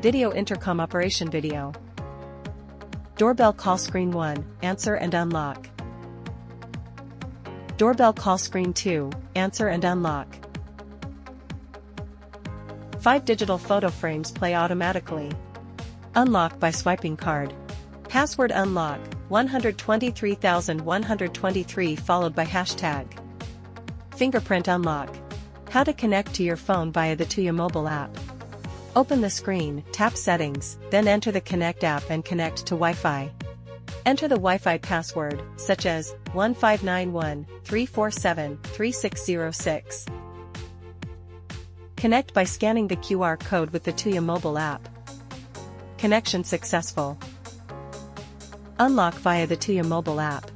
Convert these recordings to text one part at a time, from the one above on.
Video intercom operation video. Doorbell call screen 1, answer and unlock. Doorbell call screen 2, answer and unlock. 5 digital photo frames play automatically. Unlock by swiping card. Password unlock, 123,123 followed by hashtag. Fingerprint unlock. How to connect to your phone via the Tuya mobile app. Open the screen, tap Settings, then enter the Connect app and connect to Wi-Fi. Enter the Wi-Fi password, such as 1591-347-3606. Connect by scanning the QR code with the Tuya mobile app. Connection successful. Unlock via the Tuya mobile app.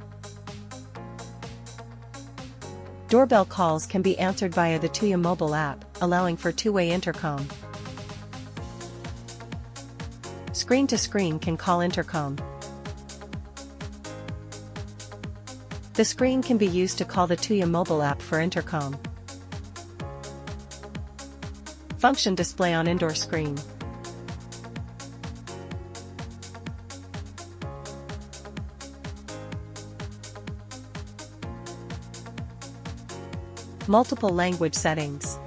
Doorbell calls can be answered via the Tuya mobile app, allowing for two-way intercom. Screen-to-screen can call intercom. The screen can be used to call the Tuya mobile app for intercom. Function display on indoor screen. Multiple language settings.